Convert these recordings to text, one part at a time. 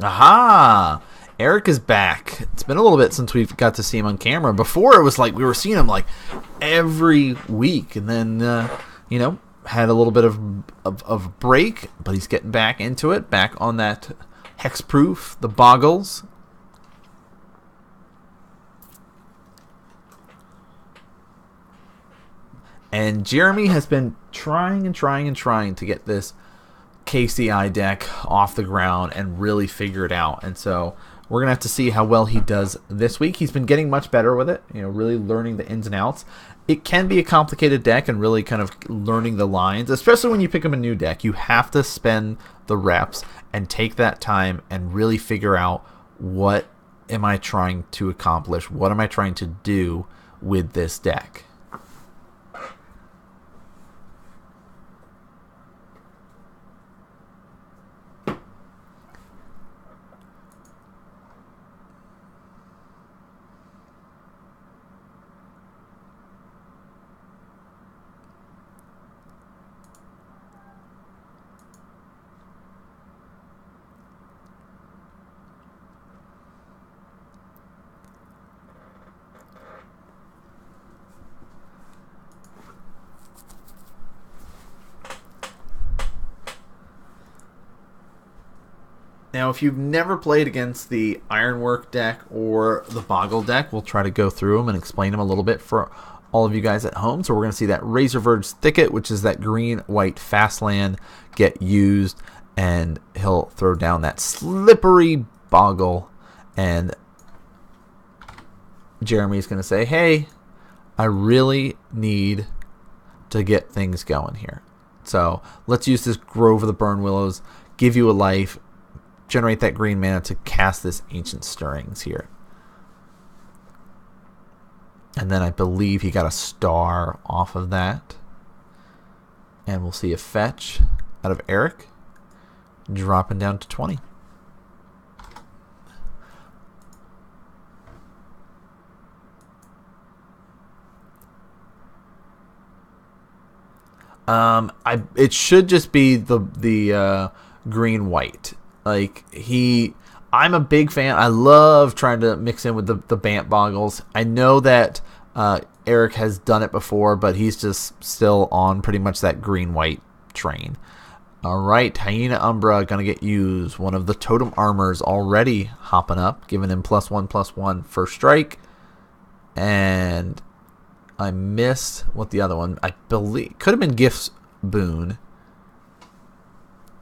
Aha! Eric is back. It's been a little bit since we've got to see him on camera. Before, it was like we were seeing him like every week, and then had a little bit of break, but he's getting back into it, back on that hexproof, the Boggles. And Jeremy has been trying to get this KCI deck off the ground and really figure it out. And so we're going to have to see how well he does this week. He's been getting much better with it, really learning the ins and outs. It can be a complicated deck and really kind of learning the lines, especially when you pick up a new deck. You have to spend the reps and take that time and really figure out, what am I trying to accomplish? What am I trying to do with this deck? Now, if you've never played against the Ironwork deck or the Boggle deck, we'll try to go through them and explain them a little bit for all of you guys at home. So we're going to see that Razorverge Thicket, which is that green-white fast land, get used, and he'll throw down that slippery Boggle, and Jeremy's going to say, hey, I really need to get things going here. So let's use this Grove of the Burn Willows, give you a life, generate that green mana to cast this Ancient Stirrings here. And then I believe he got a star off of that. And we'll see a fetch out of Eric, dropping down to 20. It should just be the green white. I'm a big fan. I love trying to mix in with the Bant Boggles. I know that Eric has done it before, but he's just still on pretty much that green-white train. All right, Hyena Umbra going to get used. One of the Totem Armors already hopping up, giving him +1/+1 first strike. And I missed what the other one, I believe, could have been Gift's Boon.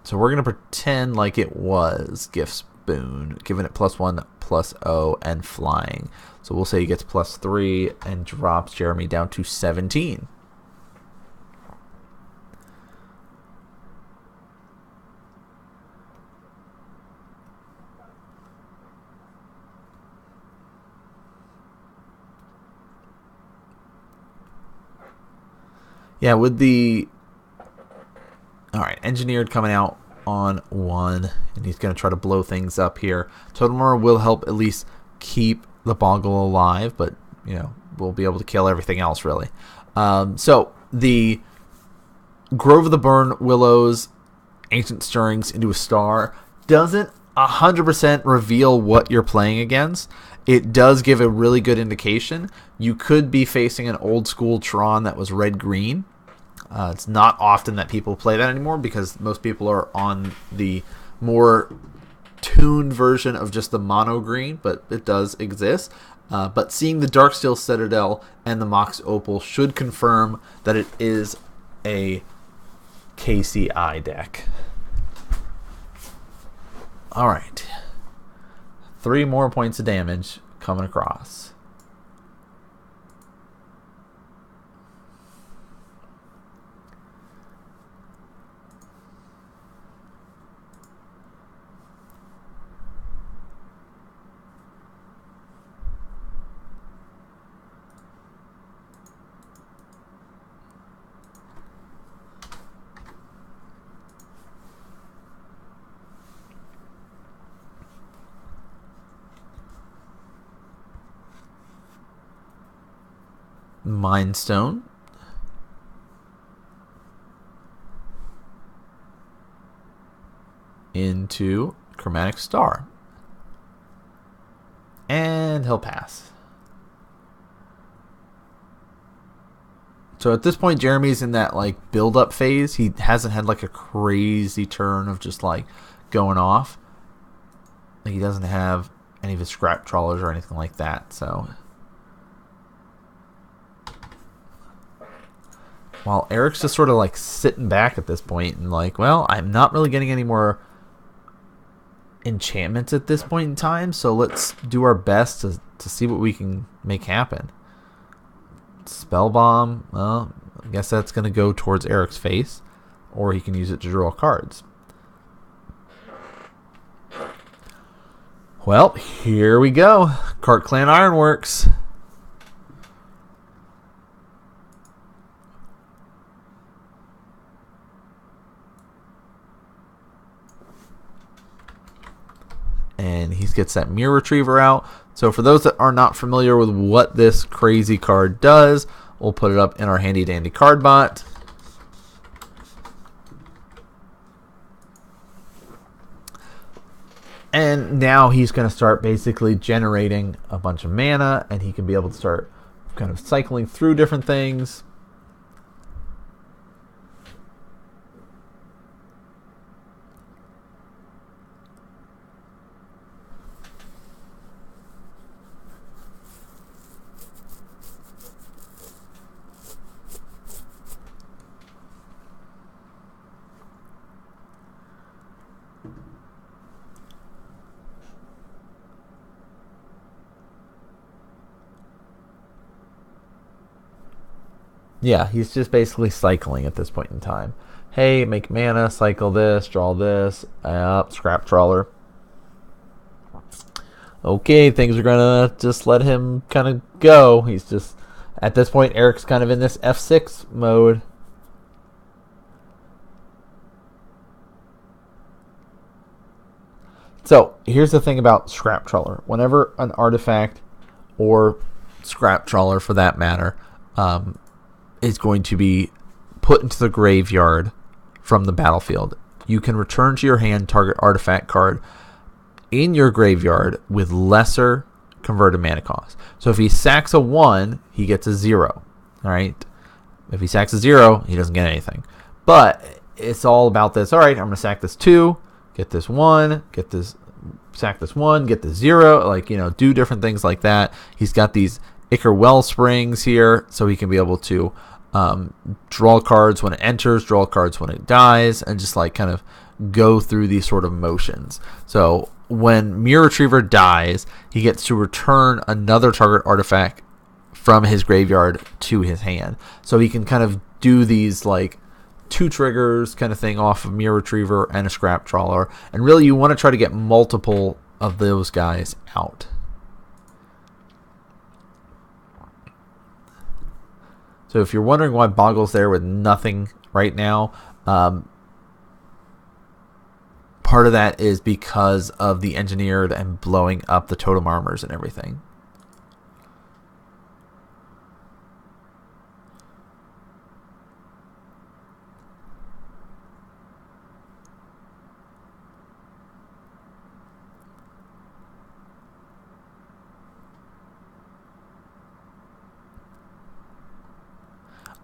So we're going to pretend like it was Gift's Boon, giving it +1/+0 and flying. So we'll say he gets +3 and drops Jeremy down to 17. Yeah, with the... Alright, Engineered coming out on 1, and he's going to try to blow things up here. Totem Armor will help at least keep the Boggle alive, but, we'll be able to kill everything else, really. So, the Grove of the Burn Willows, Ancient Stirrings into a star doesn't 100% reveal what you're playing against. It does give a really good indication. You could be facing an old school Tron that was red-green. It's not often that people play that anymore because most people are on the more tuned version of just the mono green, but it does exist. But seeing the Darksteel Citadel and the Mox Opal should confirm that it is a KCI deck. Alright. 3 more points of damage coming across. Mind Stone. Into Chromatic Star. And he'll pass. So at this point, Jeremy's in that like build-up phase. He hasn't had like a crazy turn of just like going off. Like he doesn't have any of his scrap trawlers or anything like that. So while Eric's just sort of like sitting back at this point and like, well, I'm not really getting any more enchantments at this point in time. So let's do our best to see what we can make happen. Spell Bomb, well, I guess that's going to go towards Eric's face, or he can use it to draw cards. Well, here we go. Kark Clan Ironworks. And he gets that Mirror Retriever out. So for those that are not familiar with what this crazy card does, we'll put it up in our handy dandy card bot. And now he's going to start basically generating a bunch of mana, and he can be able to start kind of cycling through different things. Yeah, he's just basically cycling at this point in time. Hey, make mana, cycle this, draw this, scrap trawler. Okay, things are gonna just let him kind of go. He's just, at this point, Eric's kind of in this F6 mode. So, here's the thing about scrap trawler. Whenever an artifact, or scrap trawler for that matter, is going to be put into the graveyard from the battlefield, you can return to your hand target artifact card in your graveyard with lesser converted mana cost. So if he sacks a 1, he gets a 0. Alright? If he sacks a 0, he doesn't get anything. But it's all about this. Alright, I'm going to sack this 2, get this 1, get this, sack this 1, get this 0. Like, you know, do different things like that. He's got these Ichor Wellsprings here, so he can be able to draw cards when it enters, draw cards when it dies, and just like kind of go through these sort of motions. So when Mirror Retriever dies, he gets to return another target artifact from his graveyard to his hand. So he can kind of do these like 2 triggers kind of thing off of Mirror Retriever and a scrap trawler. And really you want to try to get multiple of those guys out. So if you're wondering why Boggles there with nothing right now, part of that is because of the engineered and blowing up the totem armors and everything.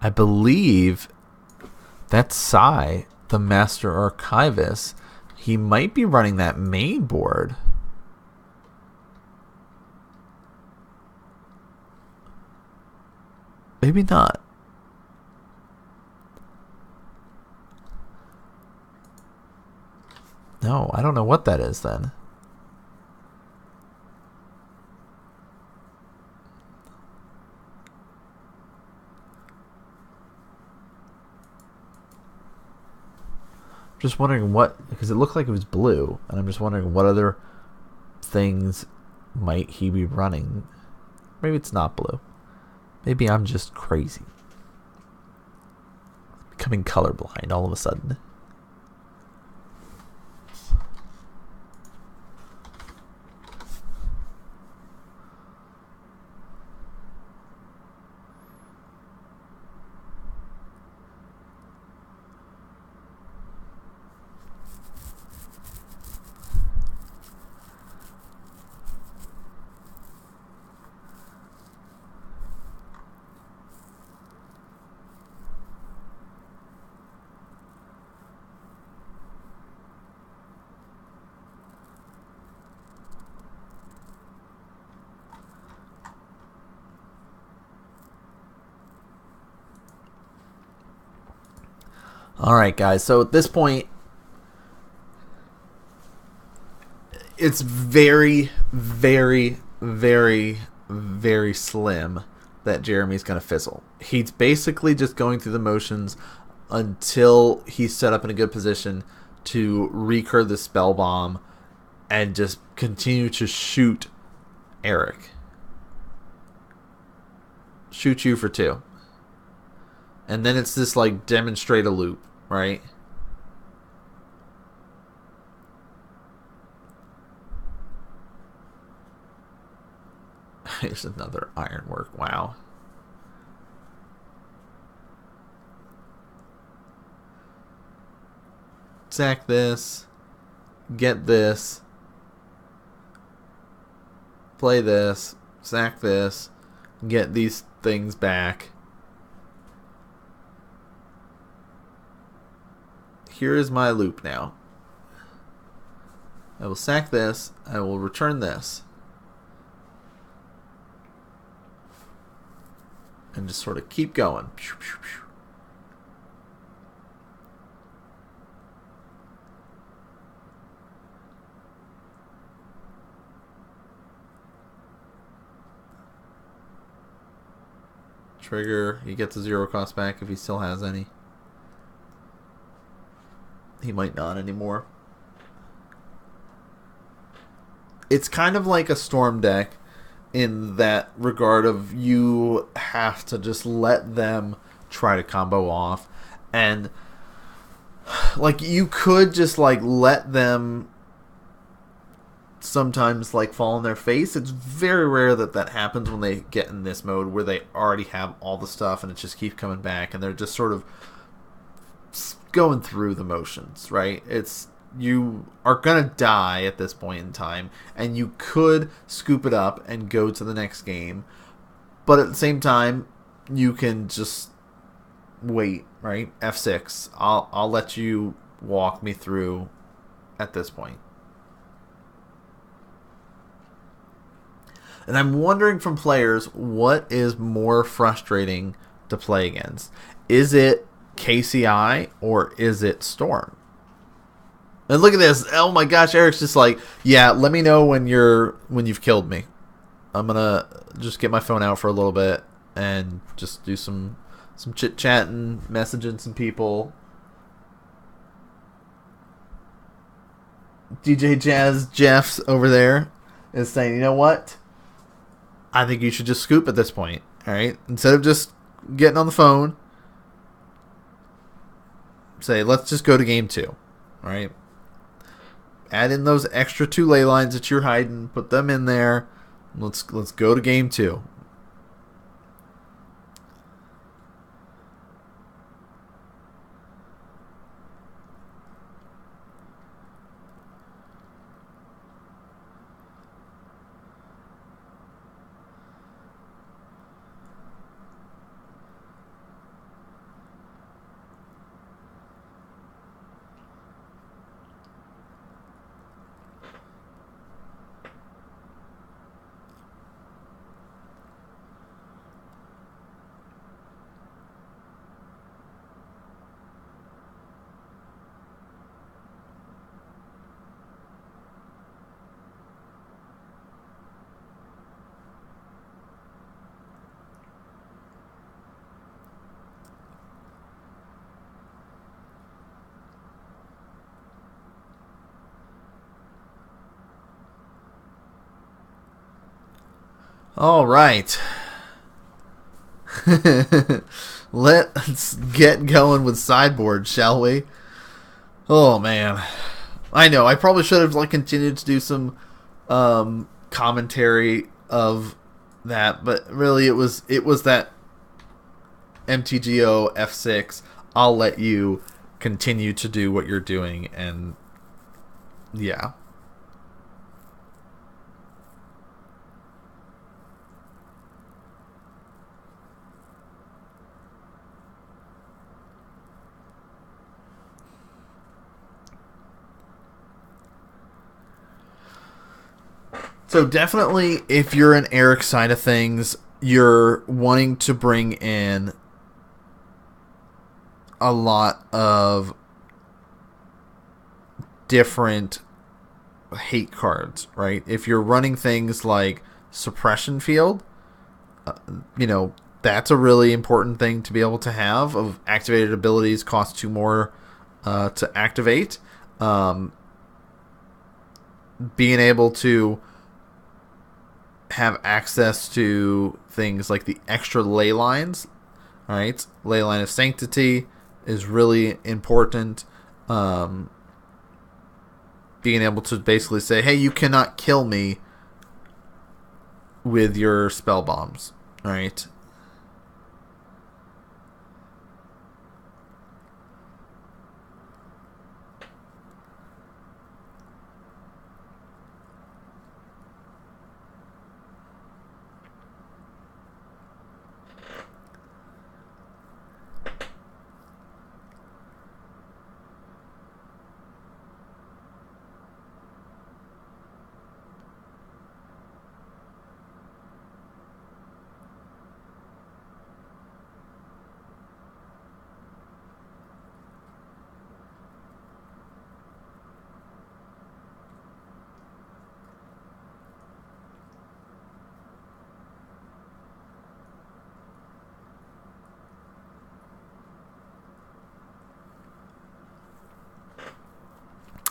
I believe that's Sai, the Master Archivist. He might be running that main board. Maybe not. No, I don't know what that is then. Just wondering what, because it looked like it was blue, and I'm just wondering what other things might he be running. Maybe it's not blue. Maybe I'm just crazy. Becoming colorblind all of a sudden. All right, guys. So at this point, it's very, very, very, very slim that Jeremy's going to fizzle. He's basically just going through the motions until he's set up in a good position to recur the spell bomb and just continue to shoot Eric. Shoot you for 2. And then it's this like demonstrate a loop, right? Here's another Ironwork. Wow. Sack this. Get this. Play this. Sack this. Get these things back. Here is my loop now. I will sack this. I will return this. And just sort of keep going. Trigger. He gets a 0 cost back if he still has any. He might not anymore. It's kind of like a Storm deck in that regard of you have to just let them try to combo off. And like you could just like let them sometimes like fall on their face. It's very rare that that happens when they get in this mode where they already have all the stuff and it just keeps coming back and they're just sort of going through the motions, right? It's you are gonna die at this point in time, and you could scoop it up and go to the next game, but at the same time, you can just wait, right? F6. I'll let you walk me through at this point. And I'm wondering from players, what is more frustrating to play against? Is it KCI or is it Storm? And look at this. Oh my gosh, Eric's just like, yeah, let me know when you've killed me. I'm gonna just get my phone out for a little bit and just do some chit chatting, messaging some people. DJ Jazz Jeffs over there is saying, you know what? I think you should just scoop at this point. Alright? Instead of just getting on the phone, say, let's just go to game 2. Alright? Add in those extra 2 ley lines that you're hiding. Put them in there. Let's go to game 2. All right. Let's get going with sideboard, shall we? Oh man, I know. I probably should have like continued to do some commentary of that, but really it was that MTGO F6. I'll let you continue to do what you're doing, and yeah. So definitely, if you're an Eric side of things, you're wanting to bring in a lot of different hate cards, right? If you're running things like Suppression Field, you know, that's a really important thing to be able to have. Of activated abilities cost 2 more to activate. Being able to have access to things like the extra ley lines, right? Ley line of Sanctity is really important. Being able to basically say, hey, you cannot kill me with your spell bombs, right?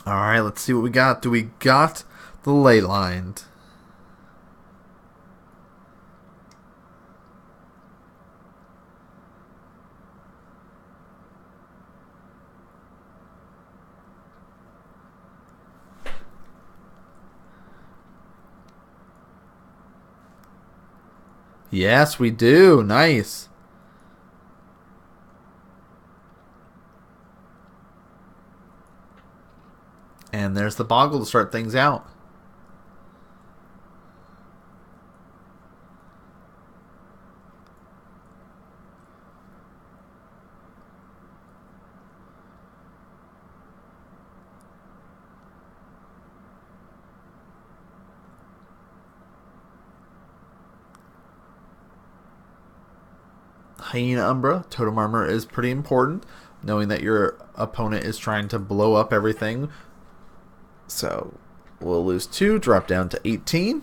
All right, let's see what we got. Do we got the ley lined? Yes, we do. Nice. And there's the Boggle to start things out. Hyena Umbra, Totem Armor is pretty important, knowing that your opponent is trying to blow up everything. So we'll lose 2, drop down to 18.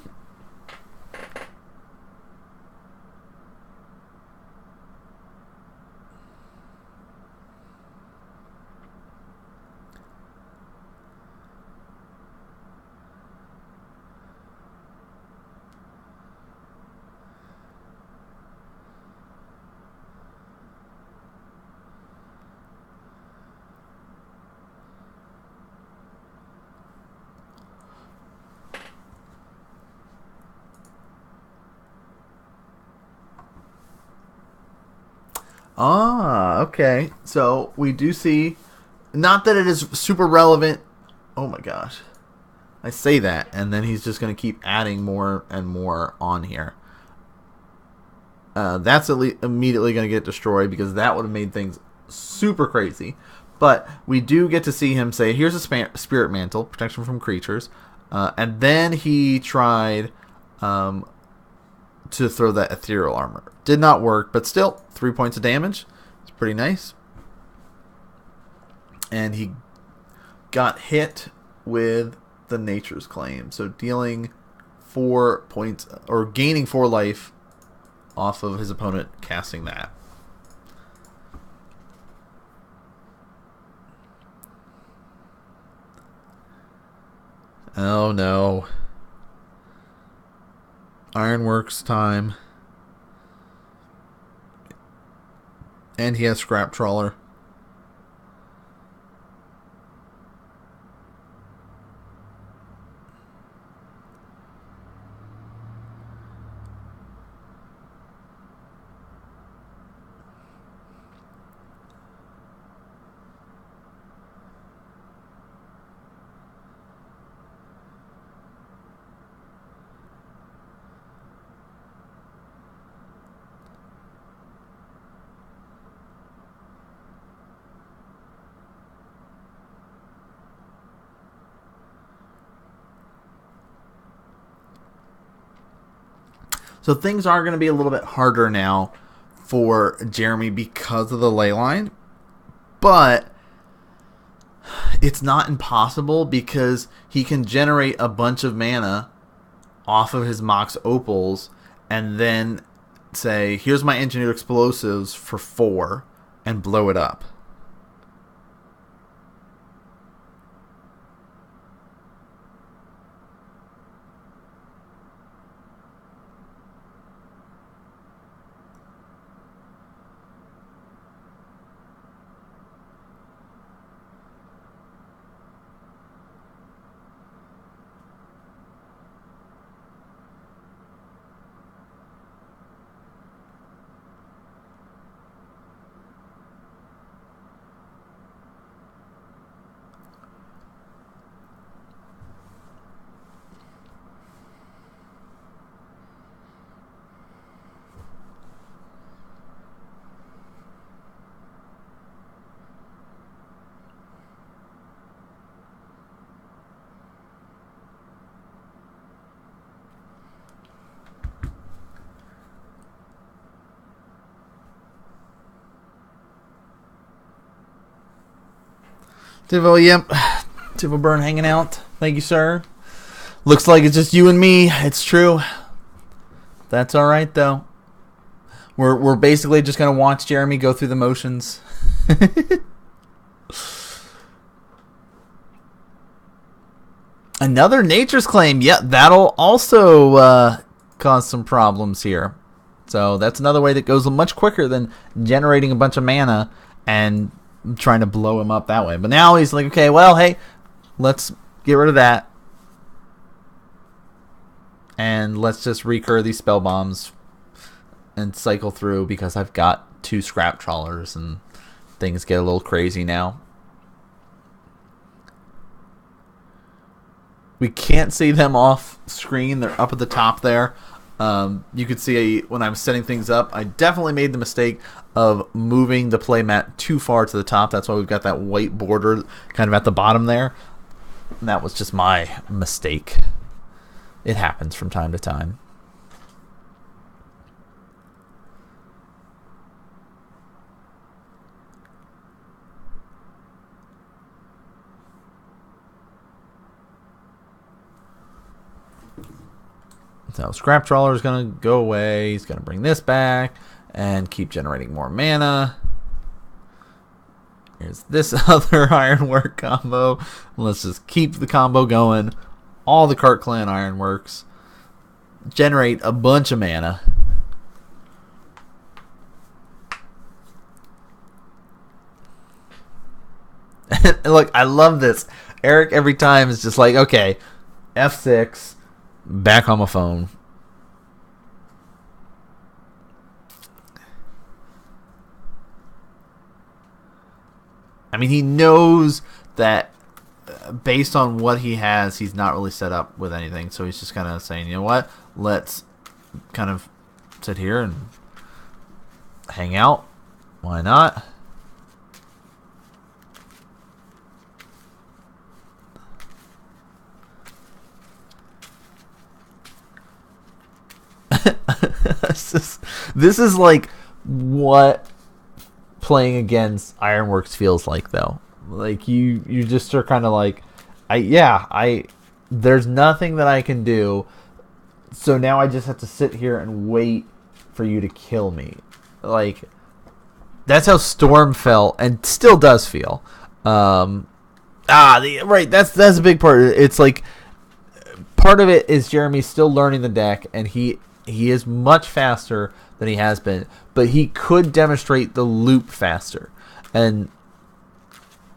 Ah, okay. So we do see, not that it is super relevant. Oh my gosh. I say that, and then he's just going to keep adding more and more on here. That's immediately going to get destroyed because that would have made things super crazy. But we do get to see him say, here's a Spirit Mantle, protection from creatures. And then he tried to throw that Ethereal Armor. Did not work, but still, 3 points of damage. It's pretty nice. And he got hit with the Nature's Claim. So dealing 4 points, or gaining 4 life off of his opponent casting that. Oh no. Ironworks time. And he has Scrap Trawler. So things are going to be a little bit harder now for Jeremy because of the ley line. But it's not impossible because he can generate a bunch of mana off of his Mox Opals and then say, here's my engineered explosives for 4 and blow it up. Tivo, yep. Tivo Burn hanging out. Thank you, sir. Looks like it's just you and me. It's true. That's all right, though. We're basically just going to watch Jeremy go through the motions. Another Nature's Claim. Yeah, that'll also cause some problems here. So that's another way that goes much quicker than generating a bunch of mana and trying to blow him up that way. But now he's like, okay, well, hey, let's get rid of that. And let's just recur these spell bombs and cycle through because I've got 2 scrap trawlers and things get a little crazy now. We can't see them off screen. They're up at the top there. You could see when I was setting things up, I definitely made the mistake of moving the playmat too far to the top. That's why we've got that white border kind of at the bottom there. And that was just my mistake. It happens from time to time. So Scrap Trawler is going to go away. He's going to bring this back and keep generating more mana. Here's this other Ironwork combo. Let's just keep the combo going. All the Kark Clan Ironworks. Generate a bunch of mana. Look, I love this. Eric every time is just like, okay, F6. Back on my phone. I mean, he knows that based on what he has, he's not really set up with anything. So he's just kind of saying, you know what? Let's kind of sit here and hang out. Why not? This is like what playing against Ironworks feels like, though. Like you just are kind of like, there's nothing that I can do, so now I just have to sit here and wait for you to kill me. Like that's how Storm felt and still does feel. Right, that's a big part. It's like part of it is Jeremy's still learning the deck, and he is much faster than he has been, but he could demonstrate the loop faster. And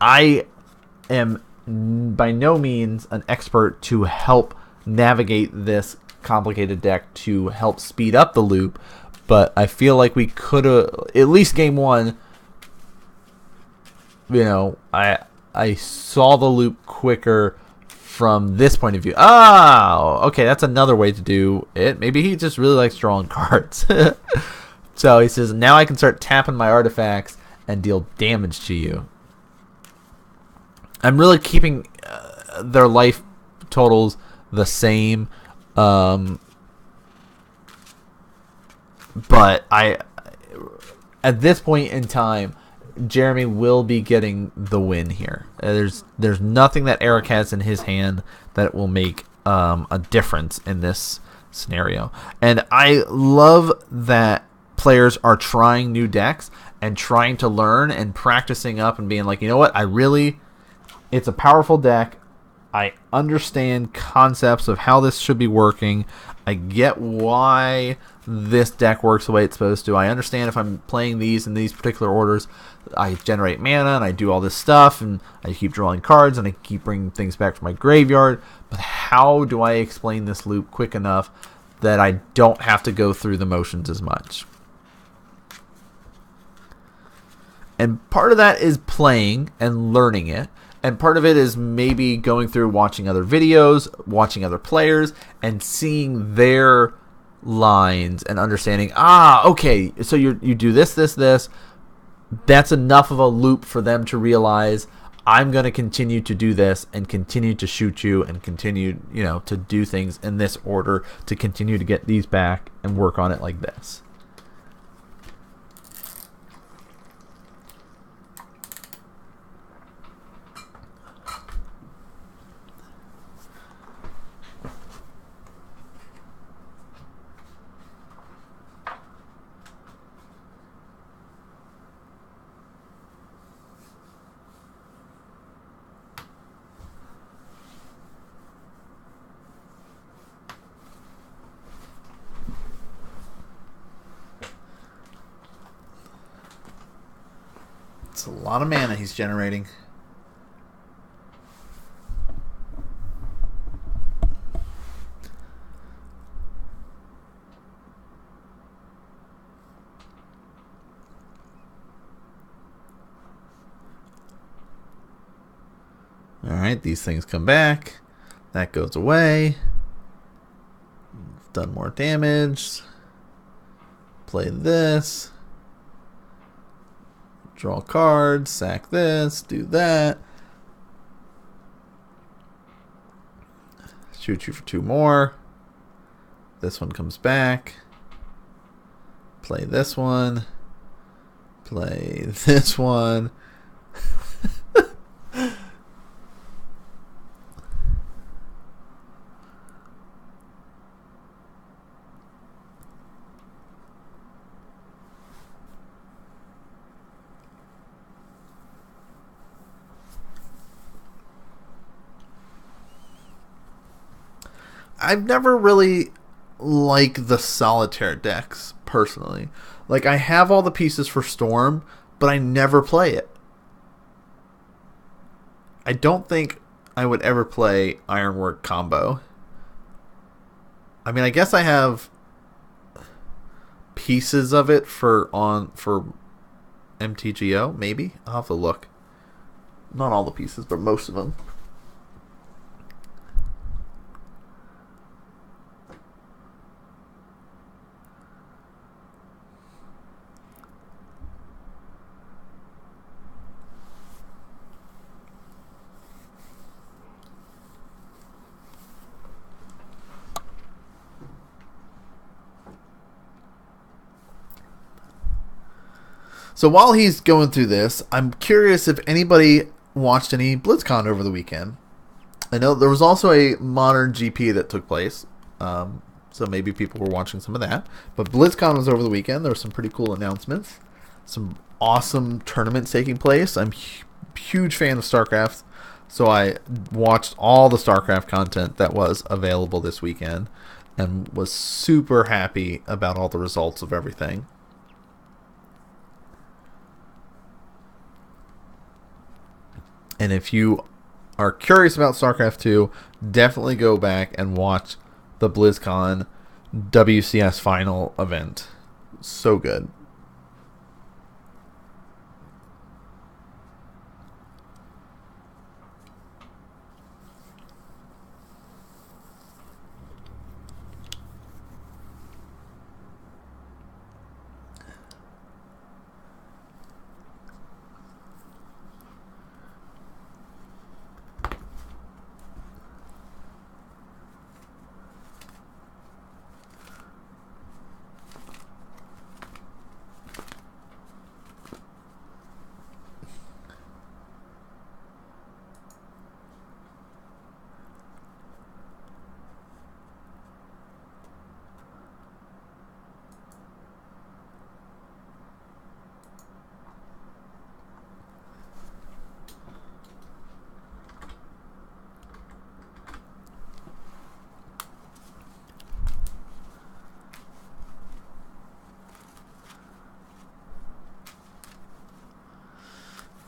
I am by no means an expert to help navigate this complicated deck to help speed up the loop, but I feel like we could have, at least game 1, you know, I saw the loop quicker from this point of view. Oh, okay, that's another way to do it. Maybe he just really likes drawing cards. So he says, now I can start tapping my artifacts and deal damage to you. I'm really keeping their life totals the same. But at this point in time, Jeremy will be getting the win here. There's nothing that Eric has in his hand that will make a difference in this scenario. And I love that players are trying new decks and trying to learn and practicing up and being like, you know what, it's a powerful deck. I understand concepts of how this should be working. I get why this deck works the way it's supposed to. I understand if I'm playing these in these particular orders, I generate mana and I do all this stuff and I keep drawing cards and I keep bringing things back from my graveyard. But how do I explain this loop quick enough that I don't have to go through the motions as much? And part of that is playing and learning it. And part of it is maybe going through watching other videos, watching other players, and seeing their lines and understanding, okay, so you do this, this, this. That's enough of a loop for them to realize I'm going to continue to do this and continue to shoot you and continue, to do things in this order to continue to get these back and work on it like this. It's a lot of mana he's generating. Alright, these things come back. That goes away. Done more damage. Play this. Draw cards, sack this, do that. Shoot you for 2 more. This one comes back. Play this one. Play this one. I've never really liked the solitaire decks, personally. Like, I have all the pieces for Storm, but I never play it. I don't think I would ever play Ironwork combo. I mean, I guess I have pieces of it for MTGO, maybe? I'll have to look. Not all the pieces, but most of them. So while he's going through this, I'm curious if anybody watched any BlizzCon over the weekend. I know there was also a Modern GP that took place, so maybe people were watching some of that. But BlizzCon was over the weekend. There were some pretty cool announcements, some awesome tournaments taking place. I'm a huge fan of StarCraft, so I watched all the StarCraft content that was available this weekend and was super happy about all the results of everything. And if you are curious about StarCraft 2, definitely go back and watch the BlizzCon WCS final event. So good.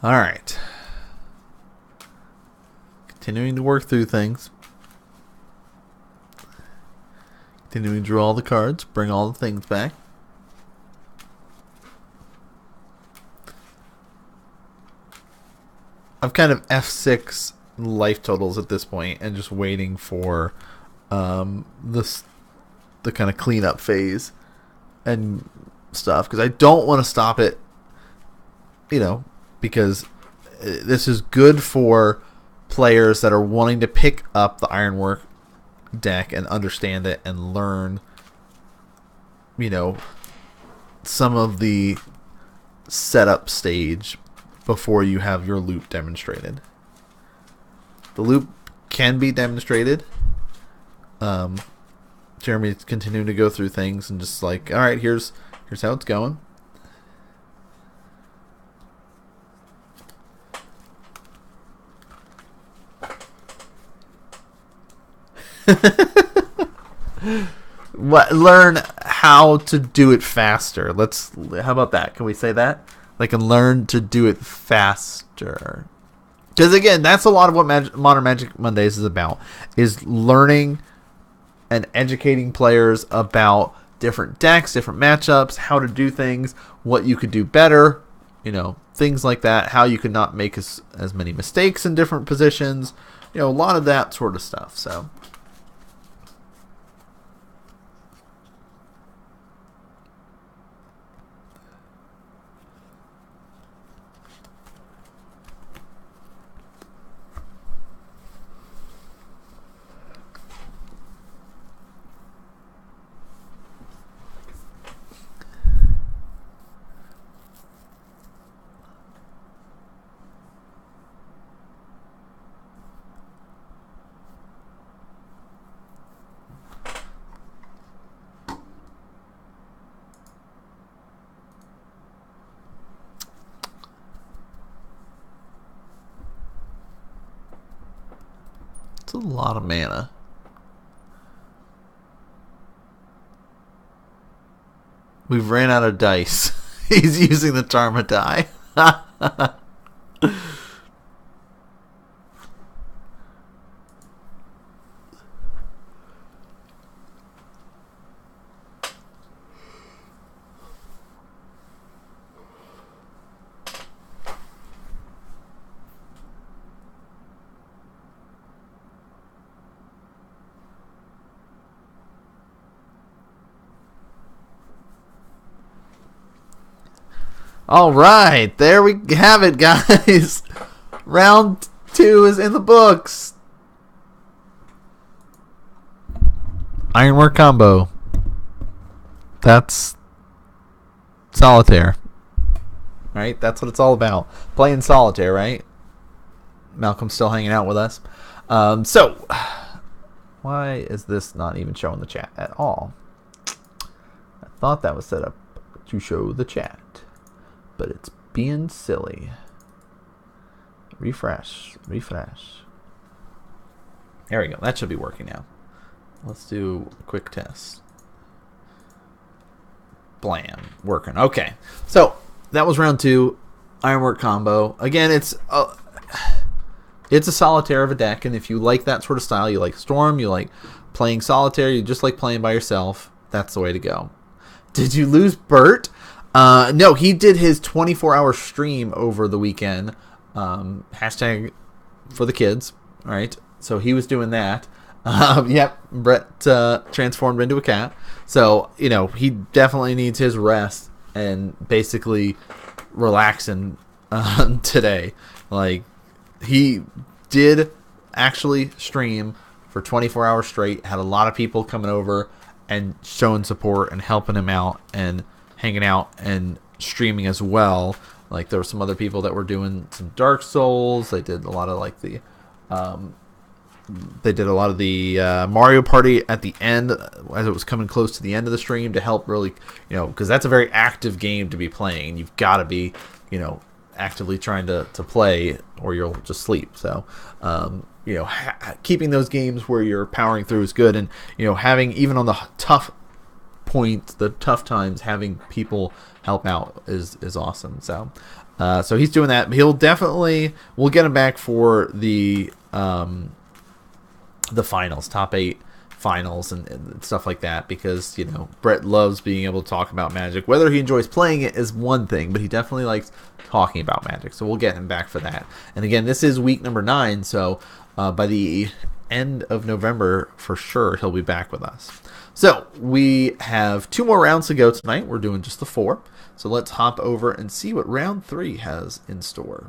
All right. Continuing to work through things. Continuing to draw all the cards. Bring all the things back. I've kind of F6 life totals at this point and just waiting for the kind of cleanup phase and stuff, because I don't want to stop it, because this is good for players that are wanting to pick up the Ironwork deck and understand it and learn, some of the setup stage before you have your loop demonstrated. The loop can be demonstrated. Jeremy's continuing to go through things and just like, all right, here's how it's going. Learn how to do it faster. How about that? Can we say that? Like, and learn to do it faster. Because again, that's a lot of what Modern Magic Mondays is about, is learning and educating players about different decks, different matchups, how to do things, what you could do better, things like that, how you could not make as many mistakes in different positions, a lot of that sort of stuff. So it's a lot of mana. We've ran out of dice. He's using the Tarma die. All right, there we have it, guys. Round 2 is in the books. Ironwork combo. That's solitaire. Right? That's what it's all about. Playing solitaire, right? Malcolm's still hanging out with us. So, why is this not even showing the chat at all? I thought that was set up to show the chat, but it's being silly. Refresh. There we go. That should be working now. Let's do a quick test. Blam. Working. Okay. So, that was round 2. Ironwork combo. Again, it's a solitaire of a deck, and if you like that sort of style, you like Storm, you like playing solitaire, you just like playing by yourself, that's the way to go. Did you lose Bert? No, he did his 24-hour stream over the weekend. Hashtag for the kids, right? So he was doing that. Yep, Brett transformed into a cat. So, he definitely needs his rest and basically relaxing today. Like, he did actually stream for 24 hours straight. Had a lot of people coming over and showing support and helping him out and hanging out and streaming as well. Like, there were some other people that were doing some Dark Souls. They did a lot of the Mario Party at the end as it was coming close to the end of the stream to help really, because that's a very active game to be playing. You've got to be, actively trying to play or you'll just sleep. So, keeping those games where you're powering through is good. And, having, even on the tough points, the tough times, having people help out is awesome. So, So he's doing that. We'll get him back for the finals, top 8 finals and stuff like that, because Brett loves being able to talk about Magic. Whether he enjoys playing it is one thing, but he definitely likes talking about Magic, so we'll get him back for that. And again, this is week number 9, so by the end of November for sure he'll be back with us. So we have 2 more rounds to go tonight. We're doing just the 4, so let's hop over and see what round 3 has in store.